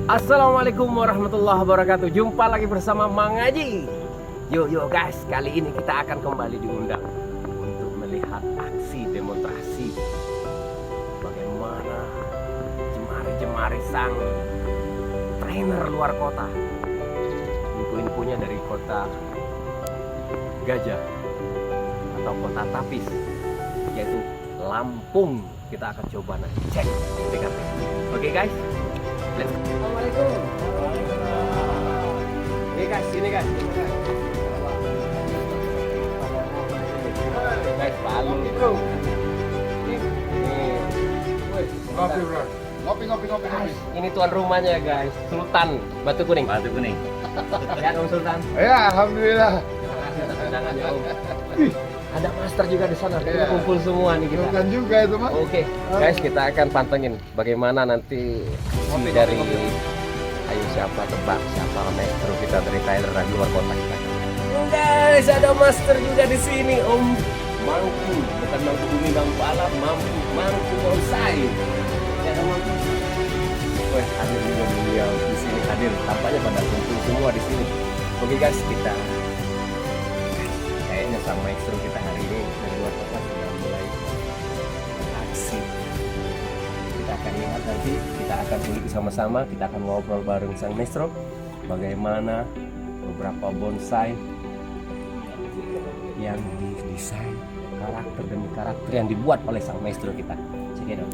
Assalamualaikum warahmatullahi wabarakatuh. Jumpa lagi bersama Mang Haji. Yuk guys, kali ini kita akan kembali diundang untuk melihat aksi demonstrasi bagaimana jemari-jemari sang trainer luar kota. Info-infonya dari kota Gajah atau kota Tapis, yaitu Lampung. Kita akan coba nanti cek TKP. Oke guys, let's go. Assalamualaikum. Oke guys, sini guys. Guys, palu bro. Nih. Ngopi bro. Ngopi. Ini tuan rumahnya guys, Sultan Batu Kuning. Batu Kuning. Ya Om Sultan. Ya, alhamdulillah. Terima kasih atas undangannya Om. Ada master juga di sana. Kita Iya. kumpul semua nih kita. Bukan juga itu mah. Oke, guys, kita akan pantengin bagaimana nanti aksi dari ayo siapa tebak siapa maestro kita dari Tyler dari luar kota kita. Guys, ada master juga di sini, Om Mangku, bukan Mangku Bumi, Mangku Alam, Mangku Bonsai. Ya, Mangku. Wah, hadir juga beliau di sini, hadir. Tampaknya pada kumpul semua di sini. Oke guys, kita kayaknya sang maestro kita hari ini dari luar kota sudah mulai aksi. Kita akan lihat nanti, kita akan kulik sama-sama, kita akan ngobrol bareng sang maestro bagaimana beberapa bonsai yang didesain karakter demi karakter yang dibuat oleh sang maestro kita. Cek dong.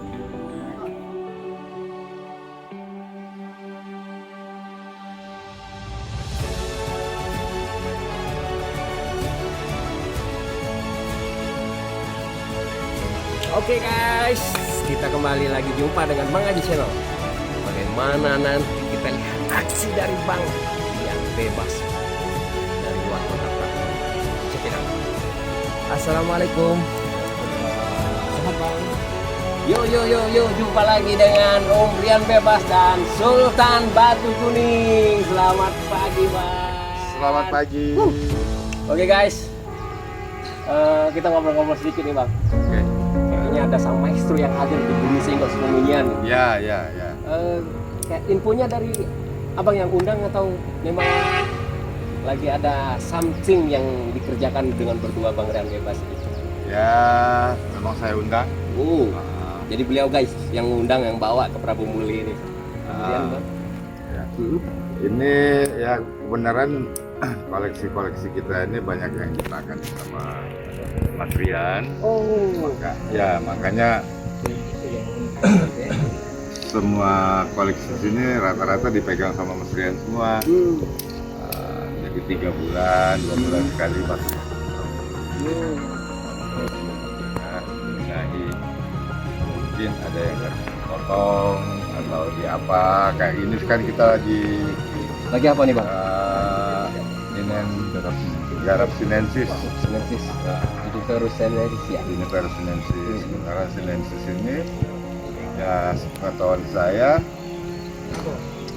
Oke guys, kita kembali lagi jumpa dengan Mang Haji Channel. Bagaimana nanti kita lihat aksi dari Bang yang bebas dari luar kota. Cek it out. Assalamualaikum. Sehat Bang. Yo, jumpa lagi dengan Om Rian Bebas dan Sultan Batu Kuning. Selamat pagi Bang. Selamat pagi. Oke guys, kita ngobrol-ngobrol sedikit nih Bang. Oke. Kayaknya ada sang maestro yang hadir di bumi Senggol Semunyian. Ya. Kayak infonya dari abang yang undang atau memang lagi ada something yang dikerjakan dengan berdua Bang Rian Bebas gitu? Ya, memang saya undang. Jadi beliau guys yang undang, yang bawa ke Prabu Muli ini. Kemudian Bang. Ya. Ini ya kebenaran koleksi kita ini banyak yang diciptakan sama Mas Rian. Makanya semua koleksi sini rata-rata dipegang sama Mas Rian semua. Jadi 3 bulan, 2 bulan sekali pasti. Mungkin ada yang harus potong atau di apa kayak ini kan kita Lagi apa nih Bang? garap sinensis. Itu terus sinensis ya. Ini baru sinensis. Sementara sinensis ini ya sepengetahuan saya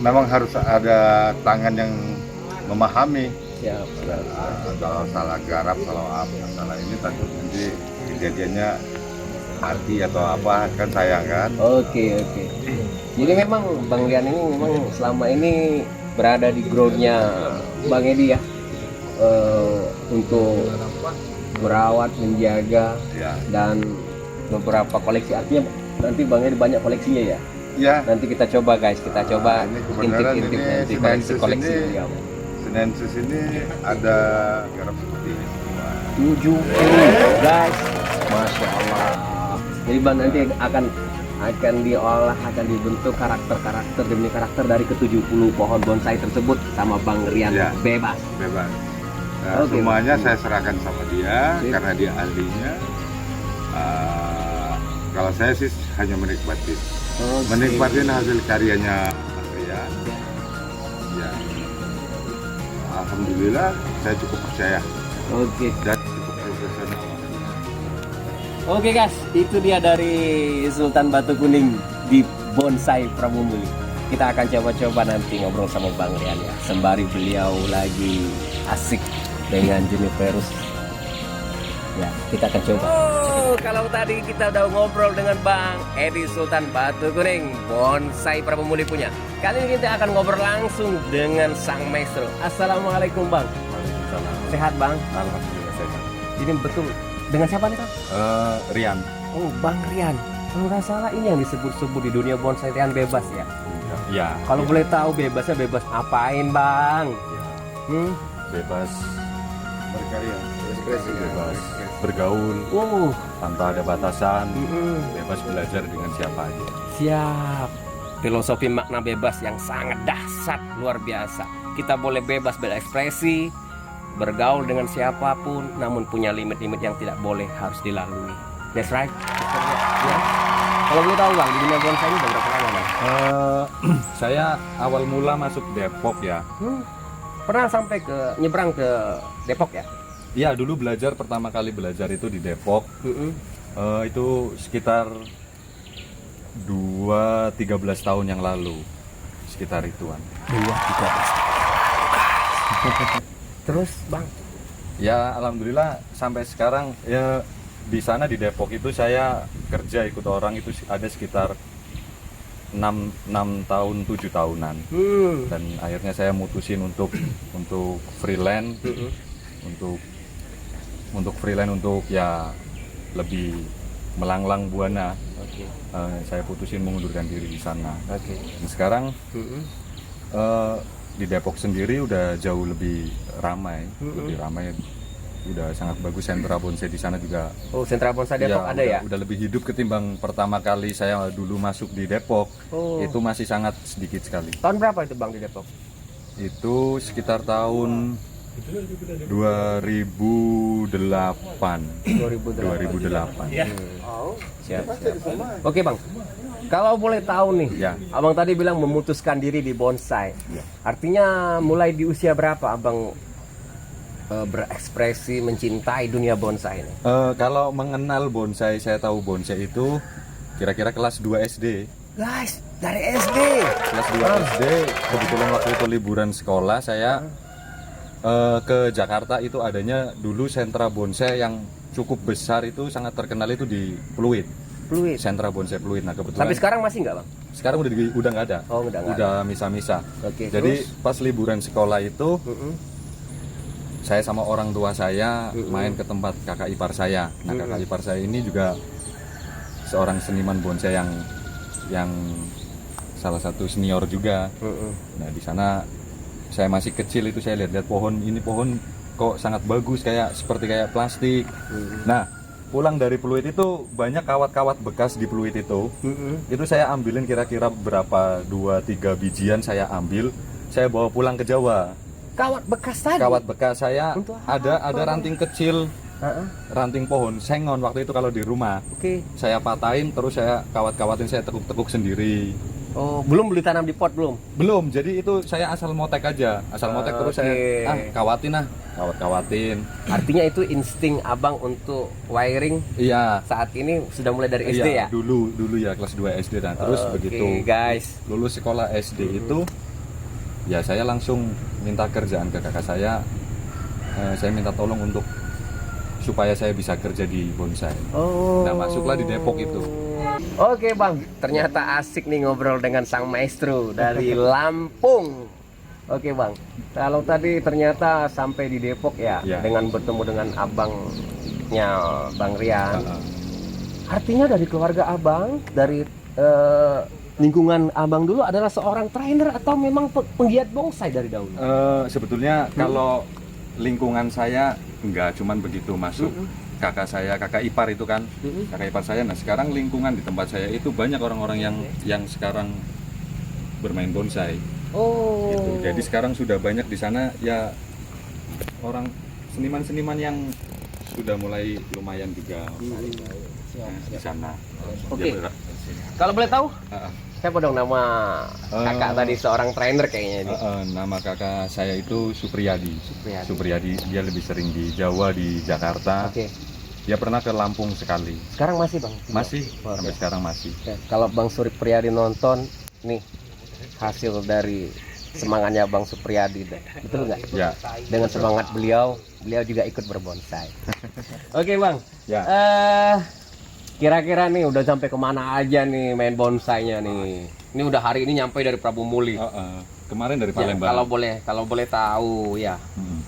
memang harus ada tangan yang memahami. Siap. Kalau salah garap, salah ini takut nanti kejadiannya mati atau apa kan sayang kan. Oke. Jadi memang Bang Rian ini memang selama ini berada di groundnya Bang Edi ya, untuk merawat, menjaga, Ya. dan beberapa koleksi. Artinya nanti Bang Edi banyak koleksinya ya. Ya. Nanti kita coba guys, kita coba Ini kebenaran intip-intip ini nanti sinensis koleksi ini. beliau. Sinensis ini ada garap seperti ini semua. 70 guys, masya Allah. Jadi Bang nanti akan diolah, akan dibentuk karakter demi karakter dari ke-70 pohon bonsai tersebut sama Bang Rian Ya. Bebas. Nah, Oke. semuanya saya serahkan sama dia. Sip. Karena dia ahlinya. Kalau saya sih hanya menikmati hasil karyanya Mas Rian. Ya, alhamdulillah saya cukup percaya Oke. dan cukup profesional. Oke guys, itu dia dari Sultan Batu Kuning di Bonsai Prabu Muli. Kita akan coba-coba nanti ngobrol sama Bang Rian ya, sembari beliau lagi asik dengan Juniperus Ya, kita akan coba. Oh, kalau tadi kita udah ngobrol dengan Bang Edi Sultan Batu Kuning, bonsai Prabumuli punya. Kali ini kita akan ngobrol langsung dengan sang maestro. Assalamualaikum Bang. Waalaikumsalam. Sehat Bang? Alhamdulillah sehat. Ini betul dengan siapa nih Bang? Rian. Oh, Bang Rian. Kalau nggak salah ini yang disebut-sebut di dunia bonsai Rian bebas ya. Ya. Kalau boleh tahu bebasnya bebas apain Bang? Bebas berkarya, bebas Ya. bergaul tanpa ada batasan, Mm-mm. bebas belajar dengan siapa aja. Siap. Filosofi makna bebas yang sangat dahsyat, luar biasa. Kita boleh bebas berekspresi, bergaul dengan siapapun, namun punya limit-limit yang tidak boleh harus dilalui. That's right. Ya. Kalau boleh tahu Bang, di dunia bonsai ini udah berapa lama Bang? Saya awal mula masuk Depok ya. Pernah sampai ke nyebrang ke Depok ya? Iya, dulu pertama kali belajar itu di Depok. Itu sekitar 13 tahun yang lalu, sekitar ituan. 13. Terus Bang? Ya alhamdulillah sampai sekarang ya di sana di Depok itu saya kerja ikut orang itu ada sekitar 6 tahun 7 tahunan. Dan akhirnya saya mutusin untuk freelance, untuk freelance untuk ya lebih melanglang buana. Saya putusin mengundurkan diri di sana. Dan sekarang di Depok sendiri udah jauh lebih ramai, udah sangat bagus. Sentra bonsai di sana juga. Oh, sentra bonsai Depok ada ya? Udah lebih hidup ketimbang pertama kali saya dulu masuk di Depok. Itu masih sangat sedikit sekali. Tahun berapa itu Bang di Depok? Itu sekitar tahun 2008. 2008. Siap. Oke Bang, kalau boleh tahu nih, Ya. Abang tadi bilang memutuskan diri di bonsai. Artinya mulai di usia berapa Abang berekspresi mencintai dunia bonsai ini? Kalau mengenal bonsai, saya tahu bonsai itu kira-kira kelas 2 SD. Guys, dari SD. Kelas 2 SD, kebetulan waktu itu liburan sekolah, saya ke Jakarta. Itu adanya dulu sentra bonsai yang cukup besar, itu sangat terkenal itu di Pluit. Sentra bonsai Pluit. Nah kebetulan. Tapi sekarang masih nggak Bang? Sekarang udah nggak ada. Oh, udah nggak udah misa-misa. Oke, Jadi terus? pas liburan sekolah itu, saya sama orang tua saya main ke tempat kakak ipar saya. Nah kakak ipar saya ini juga seorang seniman bonsai yang salah satu senior juga. Nah di sana saya masih kecil itu saya lihat pohon kok sangat bagus, seperti plastik. Nah pulang dari Pluit itu banyak kawat-kawat bekas di Pluit itu. Itu saya ambilin kira-kira berapa 2-3 bijian saya ambil, saya bawa pulang ke Jawa. Kawat bekas tadi? Kawat bekas saya Untuk ada ranting kecil, ranting pohon sengon waktu itu kalau di rumah. Saya patahin, terus saya kawat-kawatin, saya tekuk-tekuk sendiri. Oh, belum beli tanam di pot belum? Belum, jadi itu saya asal motek aja, terus saya kawat-kawatin. Artinya itu insting Abang untuk wiring. Iya. Saat ini sudah mulai dari SD ya? Dulu ya kelas 2 SD. Dan terus begitu guys, lulus sekolah SD itu ya saya langsung minta kerjaan ke kakak saya. Saya minta tolong supaya saya bisa kerja di bonsai. Nah masuklah di Depok itu. Oke Bang, ternyata asik nih ngobrol dengan sang maestro dari Lampung. Oke Bang, kalau tadi ternyata sampai di Depok ya, dengan bertemu dengan abangnya Bang Rian. Artinya dari keluarga Abang, dari lingkungan Abang dulu adalah seorang trainer atau memang penggiat bonsai dari dahulu? Sebetulnya kalau lingkungan saya enggak cuman begitu masuk. Kakak ipar itu kan, kakak ipar saya. Nah sekarang lingkungan di tempat saya itu banyak orang-orang yang sekarang bermain bonsai. Gitu. Jadi sekarang sudah banyak di sana ya orang seniman-seniman yang sudah mulai lumayan juga di sana. Oke. Kalau boleh tahu, siapa dong nama kakak tadi, seorang trainer kayaknya ini? Nama kakak saya itu Supriyadi. Dia lebih sering di Jawa, di Jakarta. Dia pernah ke Lampung sekali. Sekarang masih Bang? Masih, sampai sekarang masih. Kalau Bang Supriyadi nonton nih hasil dari semangatnya Bang Supriyadi, betul nggak? Ya. Dengan semangat beliau juga ikut berbonsai. Oke Bang, Ya. Kira-kira nih udah sampai kemana aja nih main bonsainya nih? Ini udah hari ini nyampe dari Prabu Muli. Kemarin dari Ya, Palembang. kalau boleh tahu ya,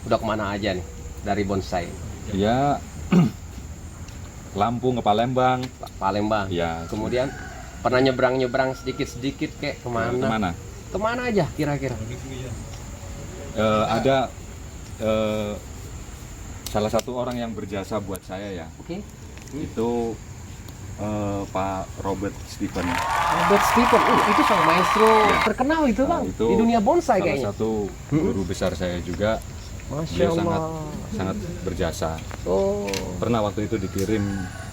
udah kemana aja nih dari bonsai? Ya, Lampung ke Palembang. Palembang. Ya. Kemudian pernah nyebrang sedikit kayak kemana? Kemana? Kemana aja kira-kira? Ada salah satu orang yang berjasa buat saya ya. Oke. Itu Pak Robert Stephen. Robert Stephen, itu sang maestro terkenal itu Bang, Itu di dunia bonsai salah kayaknya. satu guru besar saya juga. Masya Beliau Allah. sangat berjasa. Oh, Pernah waktu itu dikirim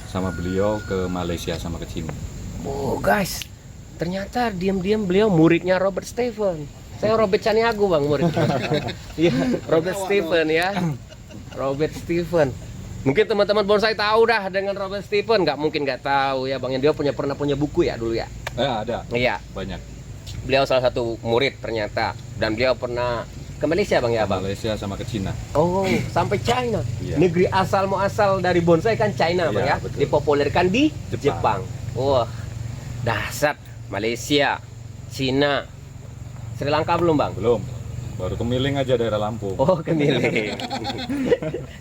sama beliau ke Malaysia sama ke Cina. oh guys, ternyata diam-diam beliau muridnya Robert Stephen. Saya Robert Caniago Bang muridnya. Iya, Robert Stephen ya. Robert Stephen. Mungkin teman-teman bonsai tahu dah dengan Robert Stephen, nggak mungkin nggak tahu ya Bang. Dia pernah punya buku ya dulu ya. Ada. Iya, Banyak. beliau salah satu murid ternyata, dan beliau pernah ke Malaysia Bang ya Bang. Malaysia sama ke Cina. Oh, sampai China. Iya. Negeri asal muasal dari bonsai kan China, Bang Iya, ya. betul. Dipopulerkan di Jepang. Jepang. Wah, dahsyat. Malaysia, Cina, Sri Lanka belum, Bang? Belum. Baru kemiling aja daerah Lampung. Oh, kemiling.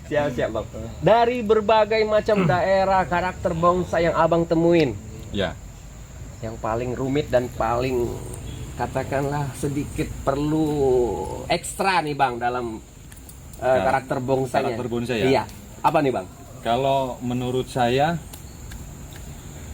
Siap-siap, Bang. Dari berbagai macam daerah, karakter bonsai yang Abang temuin, Ya. yang paling rumit dan paling katakanlah sedikit perlu ekstra nih Bang dalam karakter bonsainya. Karakter bonsai ya? Iya. Apa nih Bang? Kalau menurut saya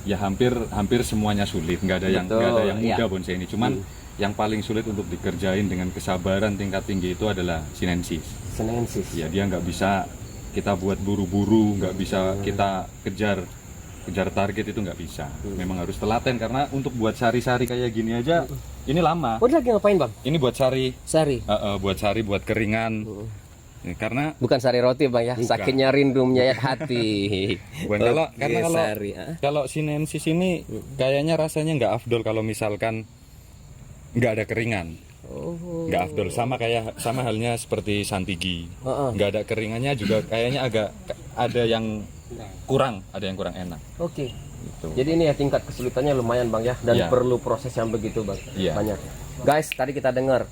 ya hampir semuanya sulit. Nggak ada Betul, yang mudah iya. bonsai ini. Cuman yang paling sulit untuk dikerjain dengan kesabaran tingkat tinggi itu adalah sinensis. Sinensis. Ya, dia nggak bisa kita buat buru-buru, nggak bisa kita kejar target, itu nggak bisa. Memang harus telaten, karena untuk buat sari-sari kayak gini aja ini lama. Oh, lagi ngapain Bang? Ini buat sari, Sari. buat sari, buat keringan. Ya, karena Bukan sari roti Bang ya. Bukan. Sakitnya rindu menyayat hati. karena kalau sari. kalau sinensis ini kayaknya rasanya nggak afdol kalau misalkan nggak ada keringan. Oh. Nggak afdol, sama halnya seperti santigi. Nggak ada keringannya juga kayaknya ada yang kurang enak. Oke. Gitu. Jadi ini ya tingkat kesulitannya lumayan Bang ya, dan Iya. perlu proses yang begitu Bang. Iya. Banyak. Guys, tadi kita dengar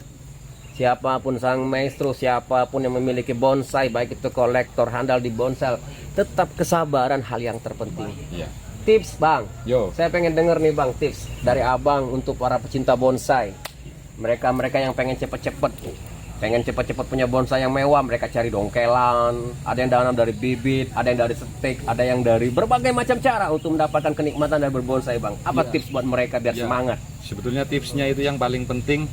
siapapun sang maestro, siapapun yang memiliki bonsai, baik itu kolektor handal di bonsai, tetap kesabaran hal yang terpenting. Iya. Tips Bang, Yo. saya pengen denger nih Bang tips dari Abang untuk para pecinta bonsai. Mereka yang pengen cepet-cepet punya bonsai yang mewah, mereka cari dongkelan, ada yang tanam dari bibit, ada yang dari stek, ada yang dari berbagai macam cara untuk mendapatkan kenikmatan dari berbonsai Bang. Apa tips buat mereka biar Ya. semangat? Sebetulnya tipsnya itu yang paling penting,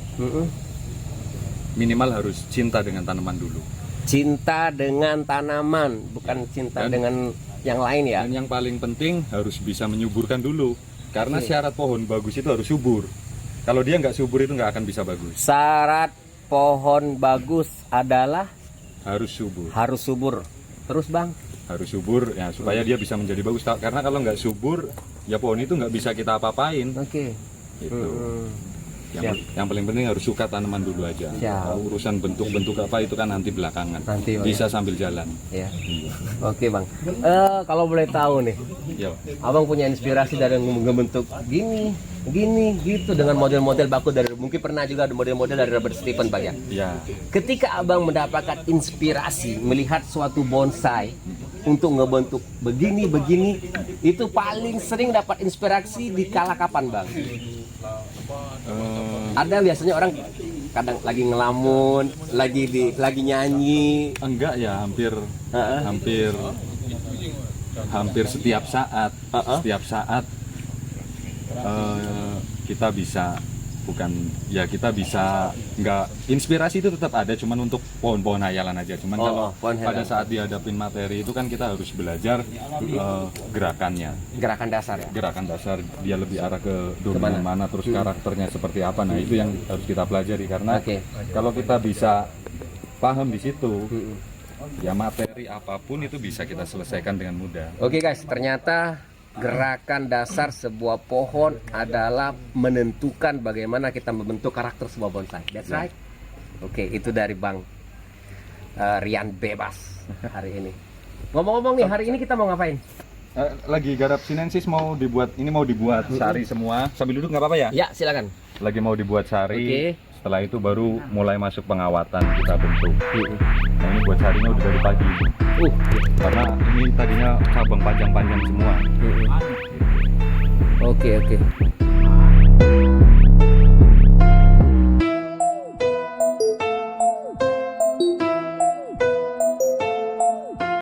minimal harus cinta dengan tanaman dulu. Cinta dengan tanaman, bukan cinta dengan yang lain ya. Dan yang paling penting harus bisa menyuburkan dulu. Karena syarat pohon bagus itu harus subur. Kalau dia nggak subur itu nggak akan bisa bagus. Syarat pohon bagus adalah Harus subur. harus subur. Terus Bang? Harus subur ya supaya dia bisa menjadi bagus. Karena kalau nggak subur, ya pohon itu nggak bisa kita apa-apain. Oke. Gitu. Yang paling penting harus suka tanaman dulu aja. Siap. Urusan bentuk-bentuk apa itu kan nanti belakangan. Nanti, Bang, bisa sambil jalan. Ya. Iya. Oke Bang. Kalau boleh tahu nih, Yo. Abang punya inspirasi dari ngebentuk gini, gitu dengan model-model baku dari, mungkin pernah juga ada model-model dari Robert Stephen Bang ya. Ya. Ketika Abang mendapatkan inspirasi melihat suatu bonsai untuk ngebentuk begini, itu paling sering dapat inspirasi di kala kapan Bang? Ada biasanya orang kadang lagi ngelamun, lagi nyanyi. Enggak ya, hampir setiap saat. Setiap saat kita bisa nggak, inspirasi itu tetap ada, cuman untuk pohon-pohon hayalan aja. Cuman kalau pada saat dihadapin materi itu kan kita harus belajar gerakannya, Gerakan dasar ya. gerakan dasar, dia lebih arah ke dominan mana, terus karakternya seperti apa. Nah, itu yang harus kita pelajari, karena kalau kita bisa paham di situ, ya materi apapun itu bisa kita selesaikan dengan mudah. Oke guys, ternyata gerakan dasar sebuah pohon adalah menentukan bagaimana kita membentuk karakter sebuah bonsai. That's right. Oke, itu dari Bang Rian Bebas hari ini. Ngomong-ngomong nih, hari ini kita mau ngapain? Lagi garap sinensis mau dibuat sari semua. Sambil duduk nggak apa-apa ya? Ya, silakan. Lagi mau dibuat sari. Oke. Setelah itu baru mulai masuk pengawatan kita bentuk. Nah ini buat sarinya udah dari pagi. Karena ini tadinya cabang panjang-panjang semua. Oke.